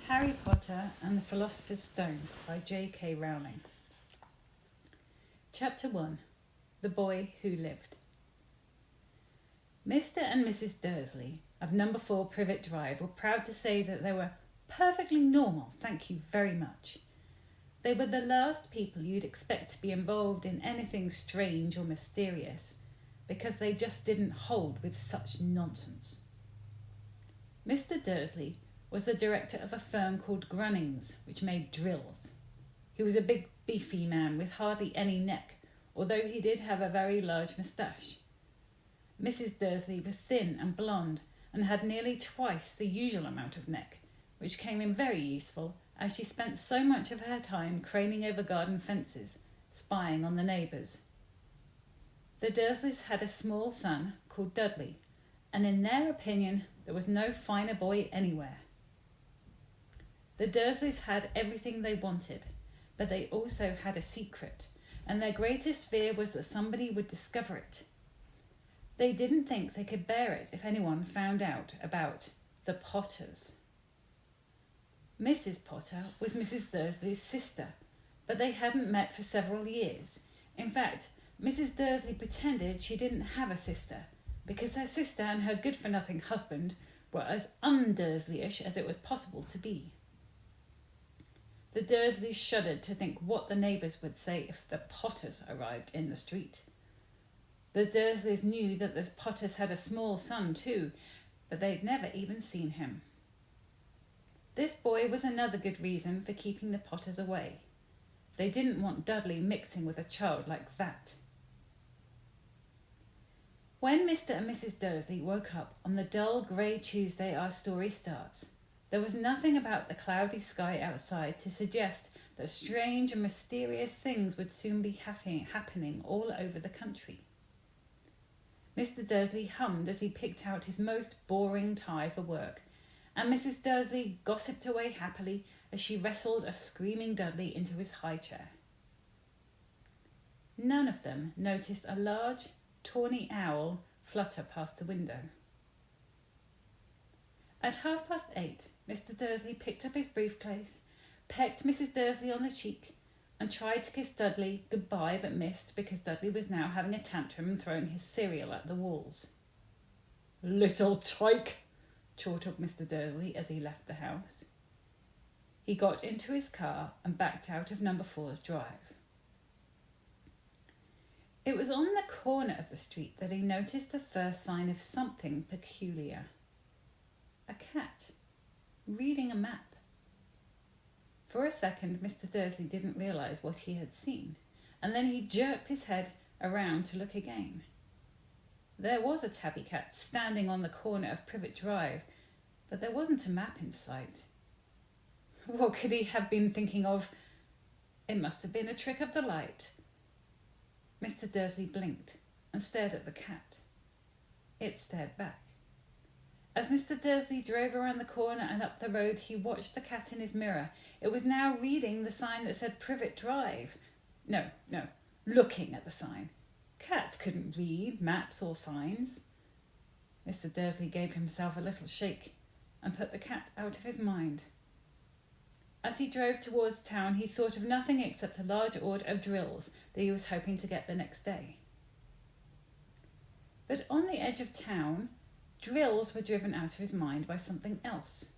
Harry Potter and the Philosopher's Stone by J.K. Rowling. Chapter 1. The Boy Who Lived. Mr. and Mrs. Dursley of number 4 Privet Drive were proud to say that they were perfectly normal, thank you very much. They were the last people you'd expect to be involved in anything strange or mysterious, because they just didn't hold with such nonsense. Mr. Dursley was the director of a firm called Grunnings, which made drills. He was a big, beefy man with hardly any neck, although he did have a very large moustache. Mrs. Dursley was thin and blonde, and had nearly twice the usual amount of neck, which came in very useful, as she spent so much of her time craning over garden fences, spying on the neighbours. The Dursleys had a small son called Dudley, and in their opinion there was no finer boy anywhere. The Dursleys had everything they wanted, but they also had a secret, and their greatest fear was that somebody would discover it. They didn't think they could bear it if anyone found out about the Potters. Mrs. Potter was Mrs. Dursley's sister, but they hadn't met for several years. In fact, Mrs. Dursley pretended she didn't have a sister, because her sister and her good-for-nothing husband were as un-Dursleyish as it was possible to be. The Dursleys shuddered to think what the neighbours would say if the Potters arrived in the street. The Dursleys knew that the Potters had a small son too, but they'd never even seen him. This boy was another good reason for keeping the Potters away. They didn't want Dudley mixing with a child like that. When Mr. and Mrs. Dursley woke up on the dull grey Tuesday our story starts, there was nothing about the cloudy sky outside to suggest that strange and mysterious things would soon be happening all over the country. Mr. Dursley hummed as he picked out his most boring tie for work, and Mrs. Dursley gossiped away happily as she wrestled a screaming Dudley into his high chair. None of them noticed a large, tawny owl flutter past the window. At 8:30, Mr. Dursley picked up his briefcase, pecked Mrs. Dursley on the cheek, and tried to kiss Dudley goodbye but missed because Dudley was now having a tantrum and throwing his cereal at the walls. "Little tyke!" chortled Mr. Dursley as he left the house. He got into his car and backed out of number 4's drive. It was on the corner of the street that he noticed the first sign of something peculiar. A cat, reading a map. For a second, Mr. Dursley didn't realise what he had seen, and then he jerked his head around to look again. There was a tabby cat standing on the corner of Privet Drive, but there wasn't a map in sight. What could he have been thinking of? It must have been a trick of the light. Mr. Dursley blinked and stared at the cat. It stared back. As Mr. Dursley drove around the corner and up the road, he watched the cat in his mirror. It was now reading the sign that said Privet Drive. No, looking at the sign. Cats couldn't read maps or signs. Mr. Dursley gave himself a little shake and put the cat out of his mind. As he drove towards town, he thought of nothing except a large order of drills that he was hoping to get the next day. But on the edge of town, drills were driven out of his mind by something else.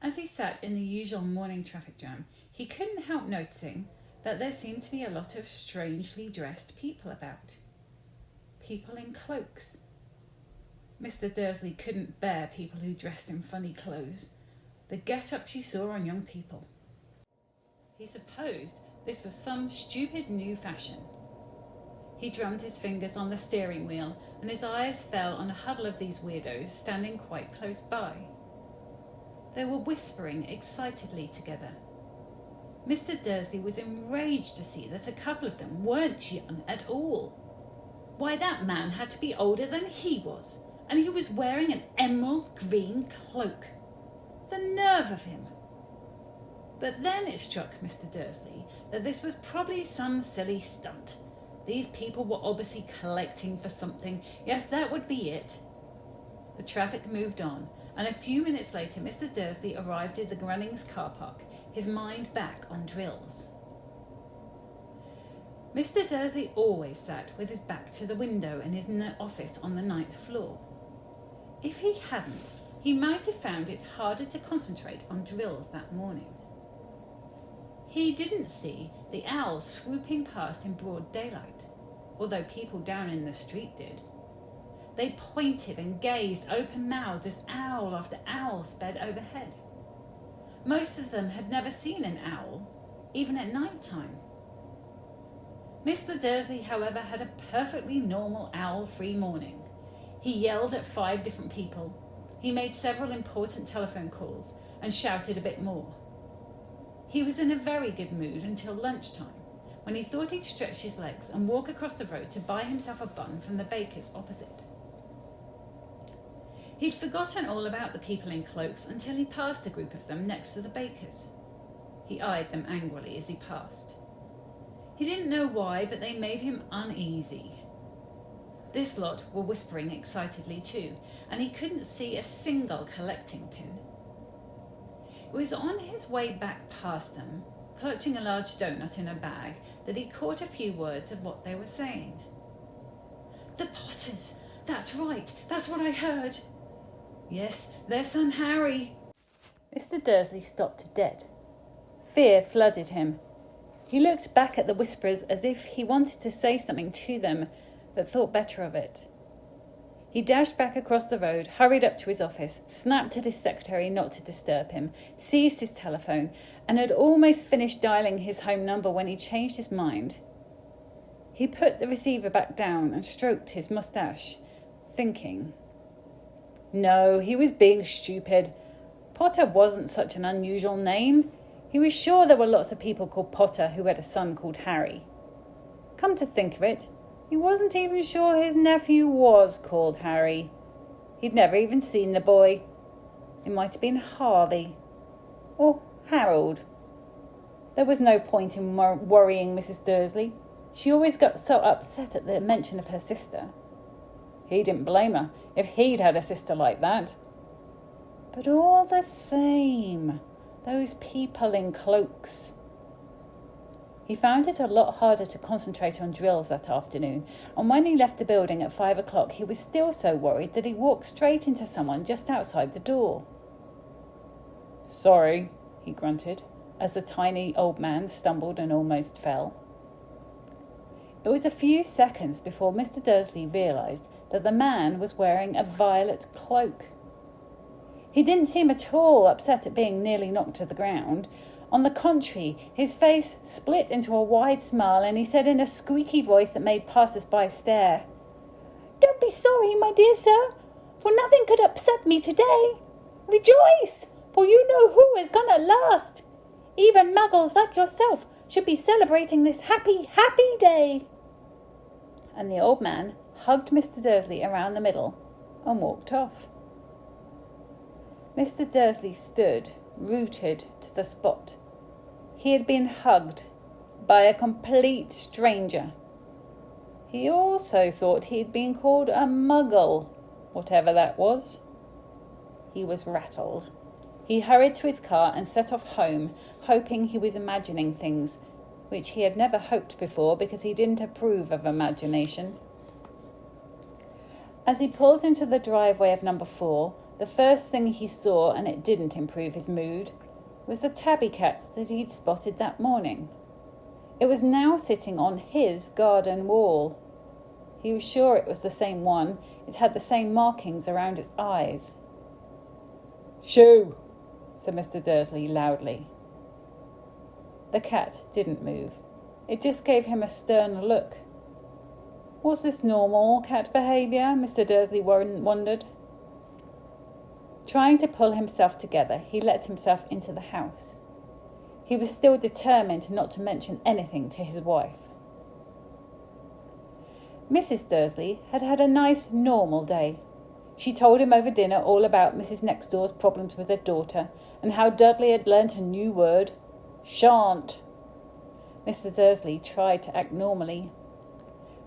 As he sat in the usual morning traffic jam, he couldn't help noticing that there seemed to be a lot of strangely dressed people about. People in cloaks. Mr. Dursley couldn't bear people who dressed in funny clothes, the get-ups you saw on young people. He supposed this was some stupid new fashion. He drummed his fingers on the steering wheel, and his eyes fell on a huddle of these weirdos standing quite close by. They were whispering excitedly together. Mr. Dursley was enraged to see that a couple of them weren't young at all. Why, that man had to be older than he was, and he was wearing an emerald green cloak. The nerve of him! But then it struck Mr. Dursley that this was probably some silly stunt. These people were obviously collecting for something. Yes, that would be it. The traffic moved on, and a few minutes later Mr. Dursley arrived at the Grunnings car park, his mind back on drills. Mr. Dursley always sat with his back to the window in his office on the 9th floor. If he hadn't, he might have found it harder to concentrate on drills that morning. He didn't see the owls swooping past in broad daylight, although people down in the street did. They pointed and gazed open-mouthed as owl after owl sped overhead. Most of them had never seen an owl, even at night time. Mr. Dursley, however, had a perfectly normal owl-free morning. He yelled at 5 different people. He made several important telephone calls and shouted a bit more. He was in a very good mood until lunchtime, when he thought he'd stretch his legs and walk across the road to buy himself a bun from the baker's opposite. He'd forgotten all about the people in cloaks until he passed a group of them next to the baker's. He eyed them angrily as he passed. He didn't know why, but they made him uneasy. This lot were whispering excitedly too, and he couldn't see a single collecting tin. It was on his way back past them, clutching a large doughnut in a bag, that he caught a few words of what they were saying. "The Potters! That's right, that's what I heard." "Yes, their son Harry." Mr. Dursley stopped dead. Fear flooded him. He looked back at the whisperers as if he wanted to say something to them, but thought better of it. He dashed back across the road, hurried up to his office, snapped at his secretary not to disturb him, seized his telephone, and had almost finished dialing his home number when he changed his mind. He put the receiver back down and stroked his moustache, thinking. No, he was being stupid. Potter wasn't such an unusual name. He was sure there were lots of people called Potter who had a son called Harry. Come to think of it, he wasn't even sure his nephew was called Harry. He'd never even seen the boy. It might have been Harvey. Or Harold. There was no point in worrying Mrs. Dursley. She always got so upset at the mention of her sister. He didn't blame her if he'd had a sister like that. But all the same, those people in cloaks. He found it a lot harder to concentrate on drills that afternoon, and when he left the building at 5 o'clock, he was still so worried that he walked straight into someone just outside the door. "Sorry," he grunted, as the tiny old man stumbled and almost fell. It was a few seconds before Mr. Dursley realised that the man was wearing a violet cloak. He didn't seem at all upset at being nearly knocked to the ground. On the contrary, his face split into a wide smile, and he said in a squeaky voice that made passers-by stare, "Don't be sorry, my dear sir, for nothing could upset me today. Rejoice, for you know who is gone at last. Even muggles like yourself should be celebrating this happy, happy day." And the old man hugged Mr. Dursley around the middle and walked off. Mr. Dursley stood, rooted to the spot. He had been hugged by a complete stranger. He also thought he had been called a muggle, whatever that was. He was rattled. He hurried to his car and set off home, hoping he was imagining things, which he had never hoped before because he didn't approve of imagination. As he pulled into the driveway of number 4, the first thing he saw, and it didn't improve his mood, was the tabby cat that he'd spotted that morning. It was now sitting on his garden wall. He was sure it was the same one. It had the same markings around its eyes. "Shoo!" said Mr. Dursley loudly. The cat didn't move. It just gave him a stern look. Was this normal cat behaviour? Mr. Dursley wondered. Trying to pull himself together, he let himself into the house. He was still determined not to mention anything to his wife. Mrs. Dursley had had a nice, normal day. She told him over dinner all about Mrs. Nextdoor's problems with her daughter and how Dudley had learnt a new word, shan't. Mr. Dursley tried to act normally.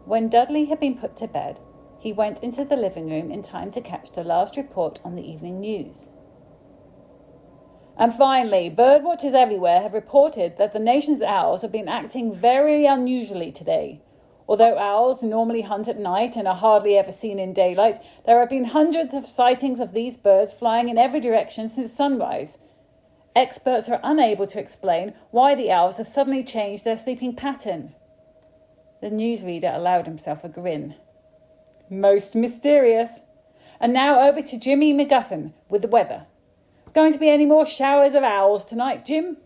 When Dudley had been put to bed, He went into the living room in time to catch the last report on the evening news. And finally, birdwatchers everywhere have reported that the nation's owls have been acting very unusually today. Although owls normally hunt at night and are hardly ever seen in daylight, there have been hundreds of sightings of these birds flying in every direction since sunrise. Experts are unable to explain why the owls have suddenly changed their sleeping pattern. The newsreader allowed himself a grin. Most mysterious. And now over to Jimmy McGuffin with the weather. Going to be any more showers of owls tonight, Jim?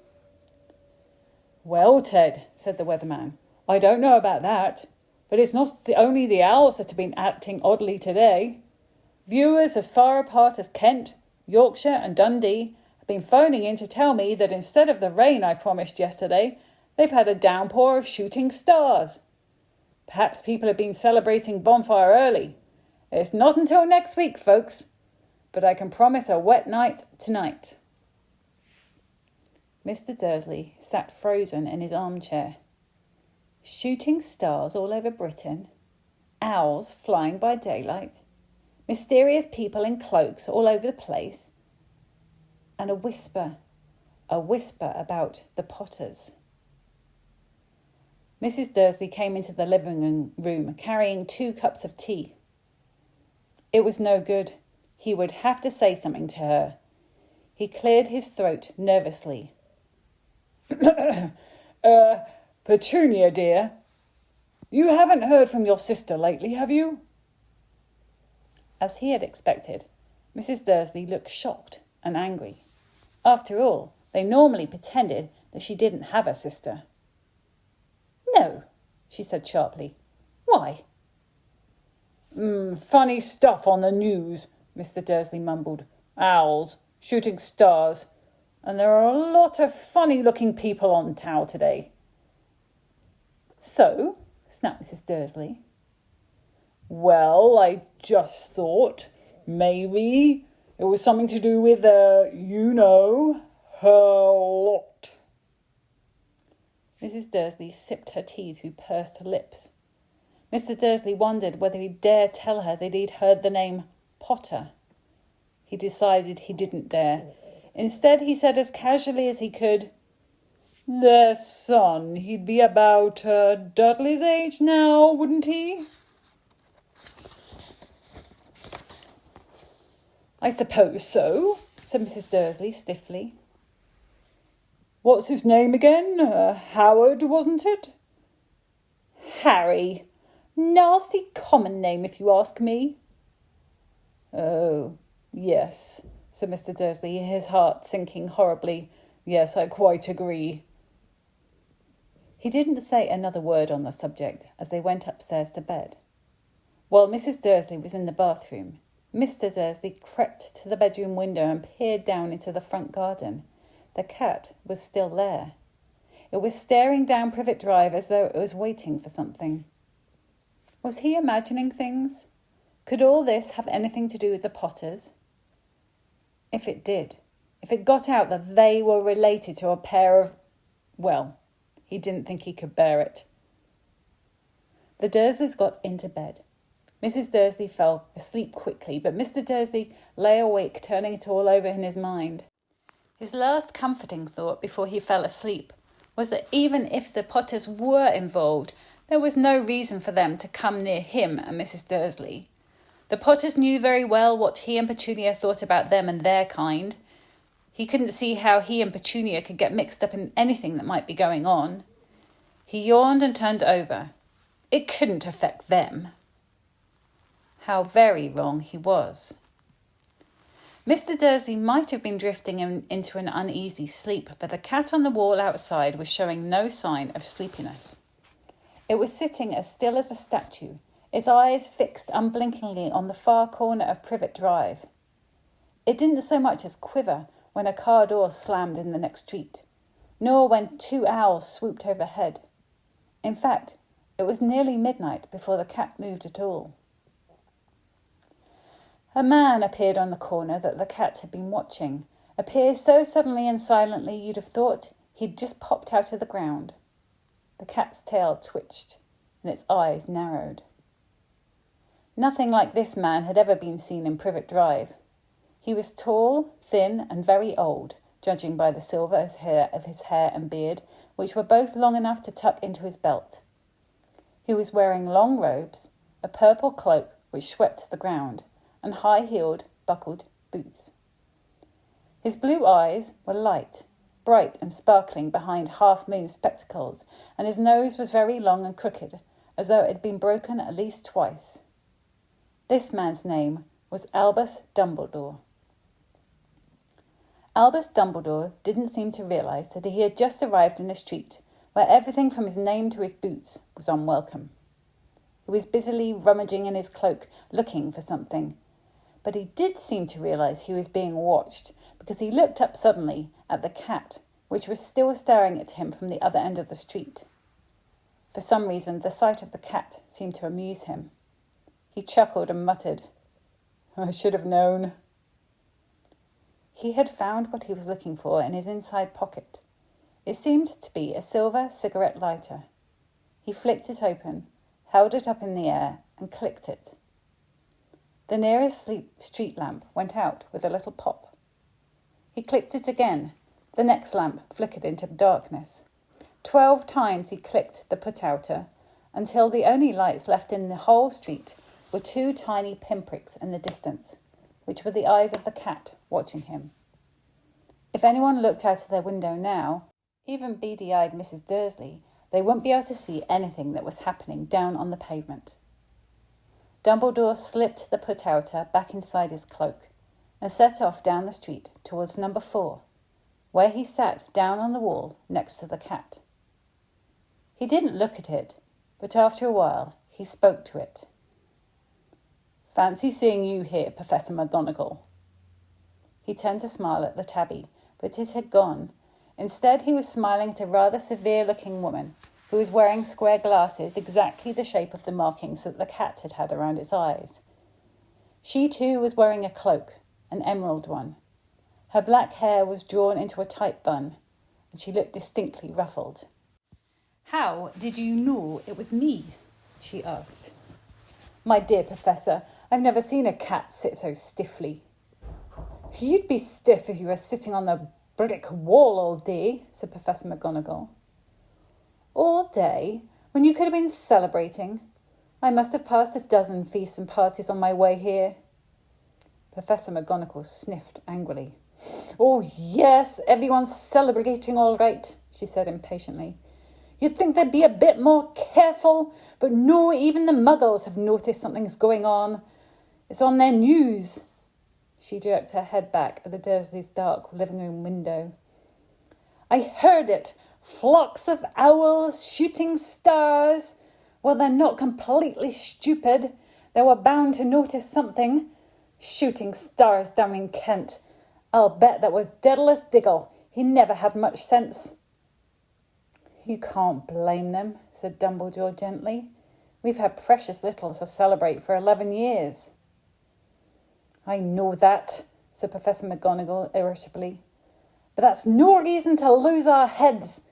Well, Ted, said the weatherman, I don't know about that, but it's not only the owls that have been acting oddly today. Viewers as far apart as Kent, Yorkshire and Dundee have been phoning in to tell me that instead of the rain I promised yesterday, they've had a downpour of shooting stars. Perhaps people have been celebrating bonfire early. It's not until next week, folks, but I can promise a wet night tonight. Mr. Dursley sat frozen in his armchair. Shooting stars all over Britain, owls flying by daylight, mysterious people in cloaks all over the place, and a whisper about the Potters. Mrs. Dursley came into the living room carrying 2 cups of tea. It was no good. He would have to say something to her. He cleared his throat nervously. Petunia, dear, you haven't heard from your sister lately, have you? As he had expected, Mrs. Dursley looked shocked and angry. After all, they normally pretended that she didn't have a sister. No, she said sharply. Why? Funny stuff on the news, Mr. Dursley mumbled. Owls, shooting stars, and there are a lot of funny-looking people on Tow today. So, snapped Mrs. Dursley. Well, I just thought maybe it was something to do with, her lot. Mrs. Dursley sipped her tea through pursed lips. Mr. Dursley wondered whether he'd dare tell her that he'd heard the name Potter. He decided he didn't dare. Instead, he said as casually as he could, Their son, he'd be about Dudley's age now, wouldn't he? I suppose so, said Mrs. Dursley stiffly. What's his name again? Howard, wasn't it? Harry. Nasty common name, if you ask me. Oh, yes, said Mr. Dursley, his heart sinking horribly. Yes, I quite agree. He didn't say another word on the subject as they went upstairs to bed. While Mrs. Dursley was in the bathroom, Mr. Dursley crept to the bedroom window and peered down into the front garden. The cat was still there. It was staring down Privet Drive as though it was waiting for something. Was he imagining things? Could all this have anything to do with the Potters? If it did, if it got out that they were related to a pair of... Well, he didn't think he could bear it. The Dursleys got into bed. Mrs. Dursley fell asleep quickly, but Mr. Dursley lay awake, turning it all over in his mind. His last comforting thought before he fell asleep was that even if the Potters were involved, there was no reason for them to come near him and Mrs. Dursley. The Potters knew very well what he and Petunia thought about them and their kind. He couldn't see how he and Petunia could get mixed up in anything that might be going on. He yawned and turned over. It couldn't affect them. How very wrong he was. Mr. Dursley might have been drifting into an uneasy sleep, but the cat on the wall outside was showing no sign of sleepiness. It was sitting as still as a statue, its eyes fixed unblinkingly on the far corner of Privet Drive. It didn't so much as quiver when a car door slammed in the next street, nor when 2 owls swooped overhead. In fact, it was nearly midnight before the cat moved at all. A man appeared on the corner that the cat had been watching, appeared so suddenly and silently you'd have thought he'd just popped out of the ground. The cat's tail twitched and its eyes narrowed. Nothing like this man had ever been seen in Privet Drive. He was tall, thin, and very old, judging by the silver of his hair and beard, which were both long enough to tuck into his belt. He was wearing long robes, a purple cloak which swept the ground, and high-heeled, buckled boots. His blue eyes were light, bright and sparkling behind half-moon spectacles, and his nose was very long and crooked, as though it had been broken at least twice. This man's name was Albus Dumbledore. Albus Dumbledore didn't seem to realise that he had just arrived in a street where everything from his name to his boots was unwelcome. He was busily rummaging in his cloak, looking for something. But he did seem to realise he was being watched, because he looked up suddenly at the cat, which was still staring at him from the other end of the street. For some reason, the sight of the cat seemed to amuse him. He chuckled and muttered, "I should have known." He had found what he was looking for in his inside pocket. It seemed to be a silver cigarette lighter. He flicked it open, held it up in the air, and clicked it. The nearest street lamp went out with a little pop. He clicked it again. The next lamp flickered into darkness. 12 times he clicked the put-outer, until the only lights left in the whole street were 2 tiny pinpricks in the distance, which were the eyes of the cat watching him. If anyone looked out of their window now, even beady-eyed Mrs. Dursley, they wouldn't be able to see anything that was happening down on the pavement. Dumbledore slipped the put-outer back inside his cloak and set off down the street towards number 4, where he sat down on the wall next to the cat. He didn't look at it, but after a while he spoke to it. "Fancy seeing you here, Professor McGonagall." He turned to smile at the tabby, but it had gone. Instead, he was smiling at a rather severe-looking woman who was wearing square glasses exactly the shape of the markings that the cat had had around its eyes. She too was wearing a cloak, an emerald one. Her black hair was drawn into a tight bun, and she looked distinctly ruffled. "How did you know it was me?" she asked. "My dear Professor, I've never seen a cat sit so stiffly." "You'd be stiff if you were sitting on the brick wall all day," said Professor McGonagall. "All day? When you could have been celebrating? I must have passed a dozen feasts and parties on my way here." Professor McGonagall sniffed angrily. "Oh, yes, everyone's celebrating all right," she said impatiently. "You'd think they'd be a bit more careful, but no, even the Muggles have noticed something's going on. It's on their news." She jerked her head back at the Dursleys' dark living room window. "I heard it. Flocks of owls, shooting stars. Well, they're not completely stupid. They were bound to notice something. Shooting stars down in Kent. I'll bet that was Daedalus Diggle. He never had much sense." "You can't blame them," said Dumbledore gently. "We've had precious little to celebrate for 11 years. "I know that," said Professor McGonagall irritably. "But that's no reason to lose our heads.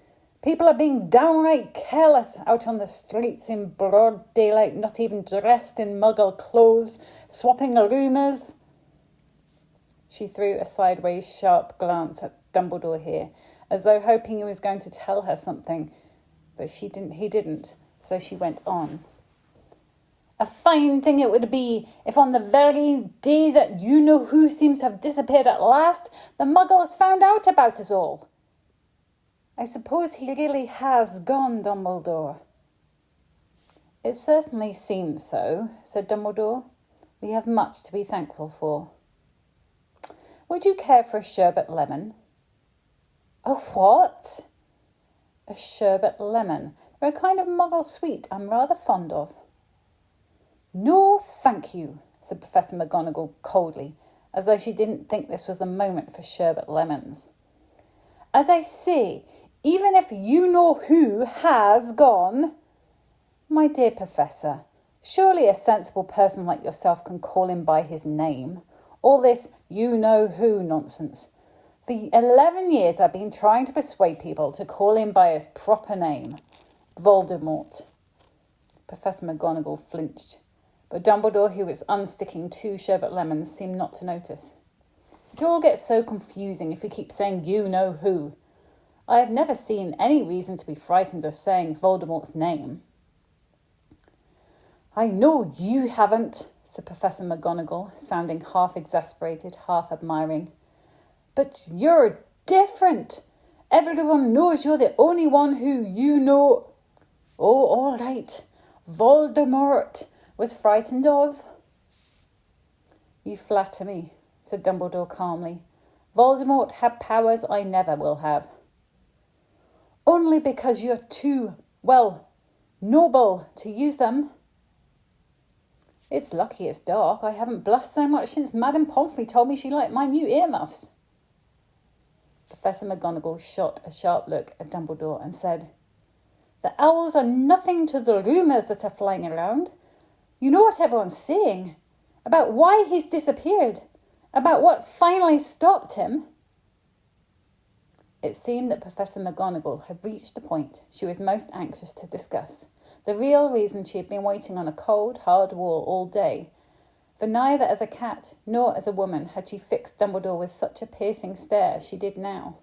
People are being downright careless out on the streets in broad daylight, not even dressed in Muggle clothes, swapping rumours." She threw a sideways sharp glance at Dumbledore here, as though hoping he was going to tell her something, but he didn't, so she went on. "A fine thing it would be if on the very day that you-know-who seems to have disappeared at last, the Muggles found out about us all." "I suppose he really has gone, Dumbledore." "It certainly seems so," said Dumbledore. "We have much to be thankful for. Would you care for a sherbet lemon?" "A what?" "A sherbet lemon. They're a kind of Muggle sweet I'm rather fond of." "No, thank you," said Professor McGonagall coldly, as though she didn't think this was the moment for sherbet lemons. "As I say, even if you-know-who has gone—" "My dear Professor, surely a sensible person like yourself can call him by his name. All this you-know-who nonsense. For 11 years I've been trying to persuade people to call him by his proper name. Voldemort." Professor McGonagall flinched. But Dumbledore, who was unsticking 2 sherbet lemons, seemed not to notice. It all gets so confusing if we keep saying you know who. I have never seen any reason to be frightened of saying Voldemort's name. I know you haven't, said Professor McGonagall, sounding half exasperated, half admiring. But you're different. Everyone knows you're the only one who you know. Oh, all right. Voldemort was frightened of. You flatter me, said Dumbledore calmly. Voldemort had powers I never will have. Only because you're too, noble to use them. It's lucky it's dark. I haven't blushed so much since Madame Pomfrey told me she liked my new earmuffs. Professor McGonagall shot a sharp look at Dumbledore and said, The owls are nothing to the rumours that are flying around. You know what everyone's saying about why he's disappeared, about what finally stopped him. It seemed that Professor McGonagall had reached the point she was most anxious to discuss, the real reason she had been waiting on a cold, hard wall all day. For neither as a cat nor as a woman had she fixed Dumbledore with such a piercing stare as she did now.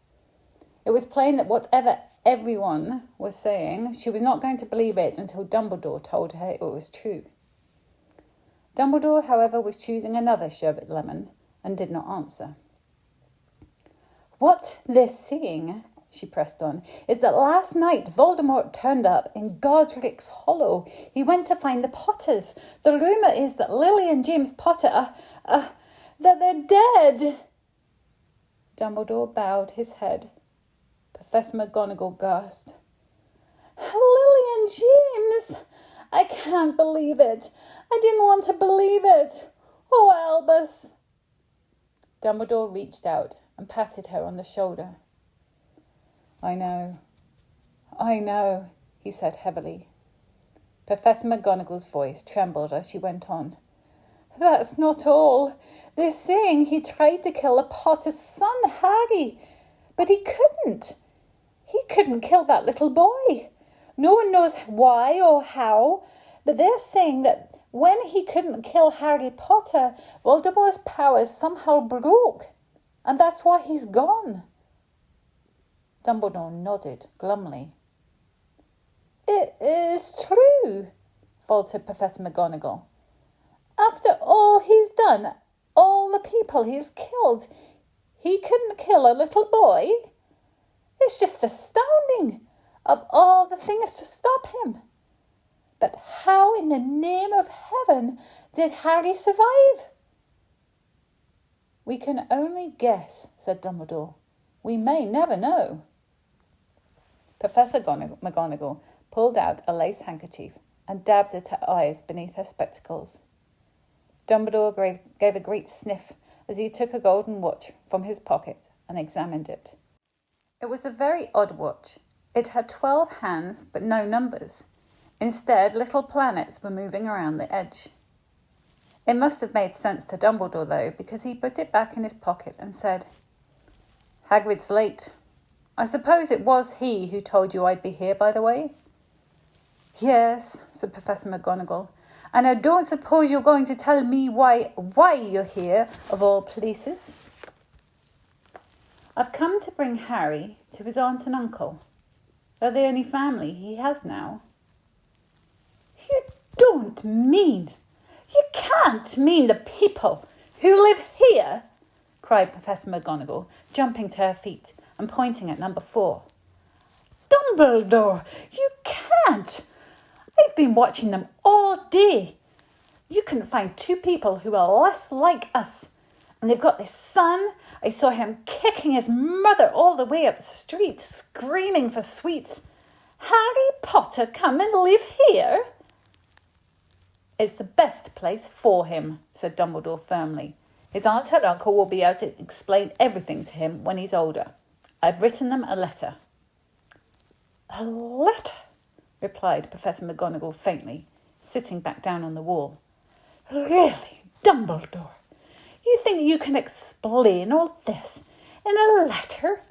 It was plain that whatever everyone was saying, she was not going to believe it until Dumbledore told her it was true. Dumbledore, however, was choosing another sherbet lemon and did not answer. What they're saying, she pressed on, is that last night Voldemort turned up in Godric's Hollow. He went to find the Potters. The rumour is that Lily and James Potter that they're dead. Dumbledore bowed his head. Professor McGonagall gasped. Lily and James! I can't believe it. I didn't want to believe it. Oh, Albus! Dumbledore reached out and patted her on the shoulder. I know, he said heavily. Professor McGonagall's voice trembled as she went on. That's not all. They're saying he tried to kill a Potter's son, Harry, but he couldn't. He couldn't kill that little boy. No one knows why or how, but they're saying that when he couldn't kill Harry Potter, Voldemort's powers somehow broke, and that's why he's gone. Dumbledore nodded glumly. It is true, faltered Professor McGonagall. After all he's done, all the people he's killed, he couldn't kill a little boy? It's just astounding, of all the things to stop him. But how in the name of heaven did Harry survive? We can only guess, said Dumbledore. We may never know. Professor McGonagall pulled out a lace handkerchief and dabbed at her eyes beneath her spectacles. Dumbledore gave a great sniff as he took a golden watch from his pocket and examined it. It was a very odd watch. It had 12 hands, but no numbers. Instead, little planets were moving around the edge. It must have made sense to Dumbledore, though, because he put it back in his pocket and said, Hagrid's late. I suppose it was he who told you I'd be here, by the way? Yes, said Professor McGonagall. And I don't suppose you're going to tell me why you're here, of all places? I've come to bring Harry to his aunt and uncle. They're the only family he has now. You can't mean the people who live here, cried Professor McGonagall, jumping to her feet and pointing at number 4. Dumbledore, you can't. I've been watching them all day. You couldn't find 2 people who are less like us. And they've got this son. I saw him kicking his mother all the way up the street, screaming for sweets. Harry Potter come and live here? It's the best place for him, said Dumbledore firmly. His aunt and uncle will be able to explain everything to him when he's older. I've written them a letter. A letter? Replied Professor McGonagall faintly, sitting back down on the wall. Really, Dumbledore? You think you can explain all this in a letter?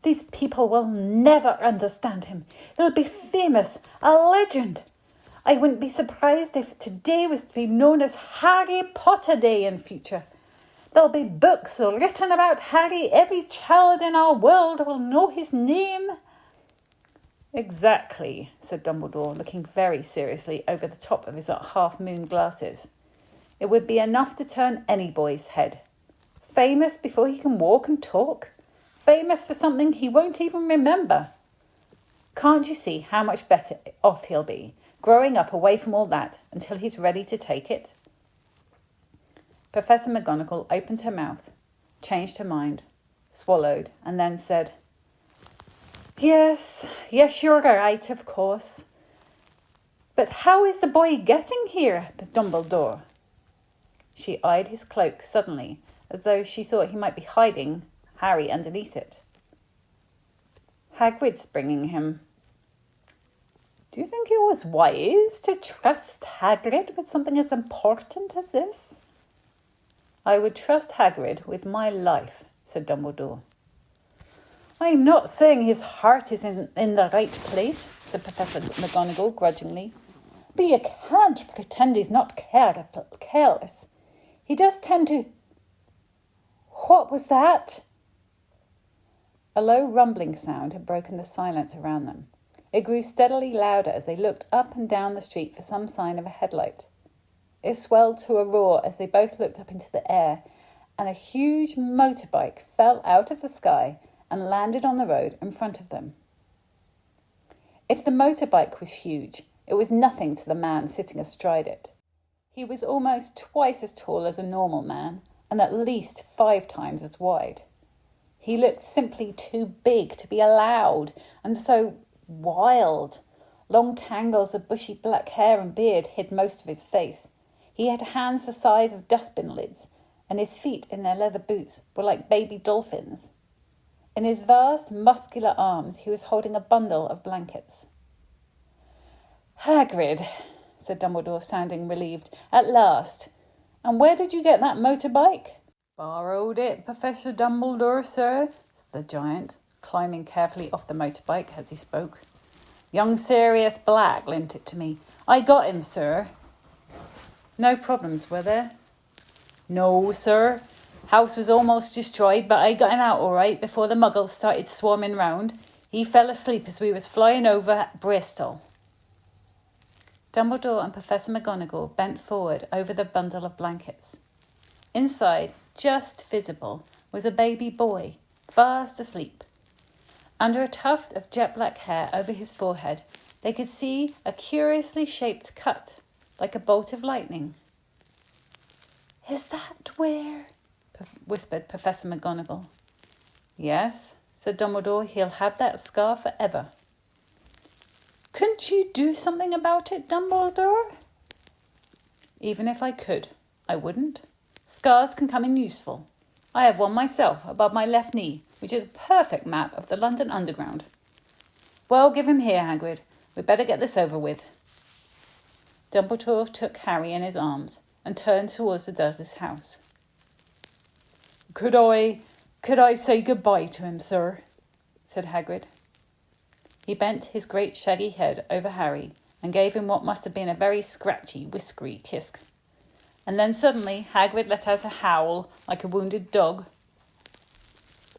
These people will never understand him. He'll be famous, a legend. I wouldn't be surprised if today was to be known as Harry Potter Day in future. There'll be books written about Harry. Every child in our world will know his name. Exactly, said Dumbledore, looking very seriously over the top of his half-moon glasses. It would be enough to turn any boy's head. Famous before he can walk and talk. Famous for something he won't even remember. Can't you see how much better off he'll be, growing up away from all that until he's ready to take it? Professor McGonagall opened her mouth, changed her mind, swallowed, and then said, Yes, you're right, of course. But how is the boy getting here, Dumbledore? She eyed his cloak suddenly, as though she thought he might be hiding Harry underneath it. Hagrid's bringing him. Do you think it was wise to trust Hagrid with something as important as this? I would trust Hagrid with my life, said Dumbledore. I'm not saying his heart is in the right place, said Professor McGonagall grudgingly. But you can't pretend he's not careless. He does tend to... What was that? A low rumbling sound had broken the silence around them. It grew steadily louder as they looked up and down the street for some sign of a headlight. It swelled to a roar as they both looked up into the air, and a huge motorbike fell out of the sky and landed on the road in front of them. If the motorbike was huge, it was nothing to the man sitting astride it. He was almost twice as tall as a normal man, and at least 5 times as wide. He looked simply too big to be allowed, and so wild. Long tangles of bushy black hair and beard hid most of his face. He had hands the size of dustbin lids, and his feet in their leather boots were like baby dolphins. In his vast, muscular arms, he was holding a bundle of blankets. Hagrid, said Dumbledore, sounding relieved. At last. And where did you get that motorbike? Borrowed it, Professor Dumbledore, sir, said the giant, climbing carefully off the motorbike as he spoke. Young Sirius Black lent it to me. I got him, sir. No problems, were there? No, sir. House was almost destroyed, but I got him out all right before the muggles started swarming round. He fell asleep as we was flying over Bristol. Dumbledore and Professor McGonagall bent forward over the bundle of blankets. Inside, just visible, was a baby boy, fast asleep. Under a tuft of jet-black hair over his forehead, they could see a curiously shaped cut, like a bolt of lightning. Is that where? Whispered Professor McGonagall. Yes, said Dumbledore, he'll have that scar forever. Couldn't you do something about it, Dumbledore? Even if I could, I wouldn't. Scars can come in useful. I have one myself above my left knee, which is a perfect map of the London Underground. Well, give him here, Hagrid. We'd better get this over with. Dumbledore took Harry in his arms and turned towards the Dursleys' house. Could I say goodbye to him, sir? Said Hagrid. He bent his great shaggy head over Harry and gave him what must have been a very scratchy, whiskery kiss. And then suddenly Hagrid let out a howl like a wounded dog.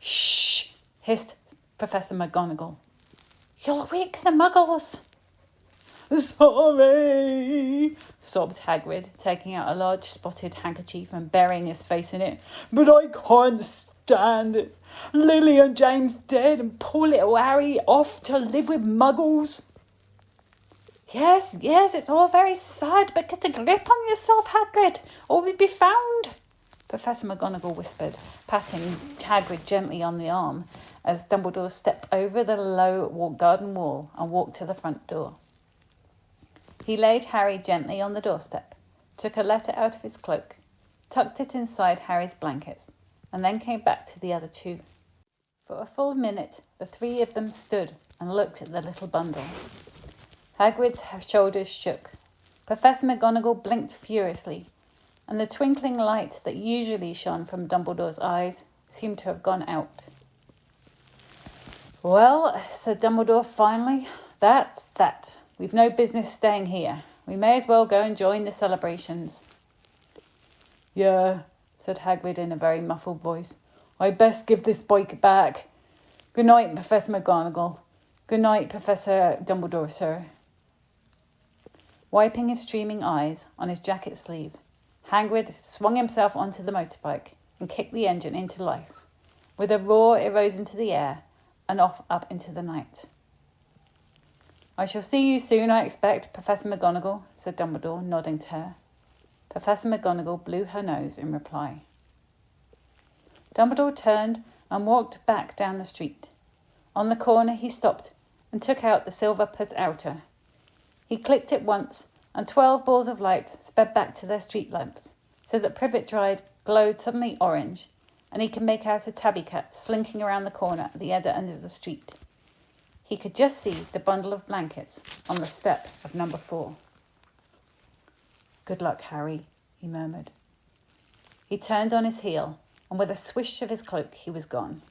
Shh! Hissed Professor McGonagall. You'll wake the muggles. Sorry, sobbed Hagrid, taking out a large spotted handkerchief and burying his face in it. But I can't stand it. Lily and James dead and poor little Harry off to live with muggles. Yes, it's all very sad, but get a grip on yourself, Hagrid, or we'll be found, Professor McGonagall whispered, patting Hagrid gently on the arm as Dumbledore stepped over the low garden wall and walked to the front door. He laid Harry gently on the doorstep, took a letter out of his cloak, tucked it inside Harry's blankets, and then came back to the other 2. For a full minute, the 3 of them stood and looked at the little bundle. Hagrid's shoulders shook. Professor McGonagall blinked furiously, and the twinkling light that usually shone from Dumbledore's eyes seemed to have gone out. Well, said Dumbledore finally, that's that. We've no business staying here. We may as well go and join the celebrations." "Yeah," said Hagrid in a very muffled voice. "I'd best give this bike back. Good night, Professor McGonagall. Good night, Professor Dumbledore, sir." Wiping his streaming eyes on his jacket sleeve, Hagrid swung himself onto the motorbike and kicked the engine into life. With a roar, it rose into the air and off up into the night. "I shall see you soon, I expect, Professor McGonagall," said Dumbledore, nodding to her. Professor McGonagall blew her nose in reply. Dumbledore turned and walked back down the street. On the corner he stopped and took out the silver put-outer. He clicked it once, and 12 balls of light sped back to their street lamps, so that Privet Drive glowed suddenly orange, and he could make out a tabby cat slinking around the corner at the other end of the street. He could just see the bundle of blankets on the step of number 4. "Good luck, Harry," he murmured. He turned on his heel, and with a swish of his cloak he was gone.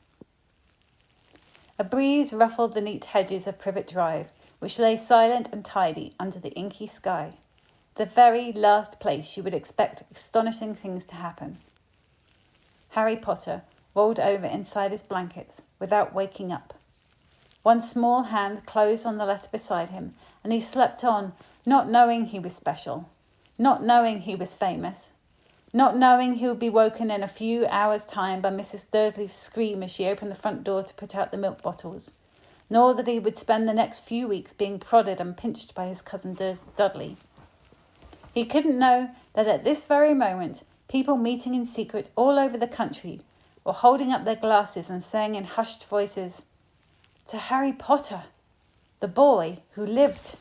A breeze ruffled the neat hedges of Privet Drive, which lay silent and tidy under the inky sky, the very last place you would expect astonishing things to happen. Harry Potter rolled over inside his blankets without waking up. One small hand closed on the letter beside him, and he slept on, not knowing he was special, not knowing he was famous, not knowing he would be woken in a few hours' time by Mrs. Dursley's scream as she opened the front door to put out the milk bottles, nor that he would spend the next few weeks being prodded and pinched by his cousin Dudley. He couldn't know that at this very moment people meeting in secret all over the country were holding up their glasses and saying in hushed voices, "To Harry Potter, the boy who lived."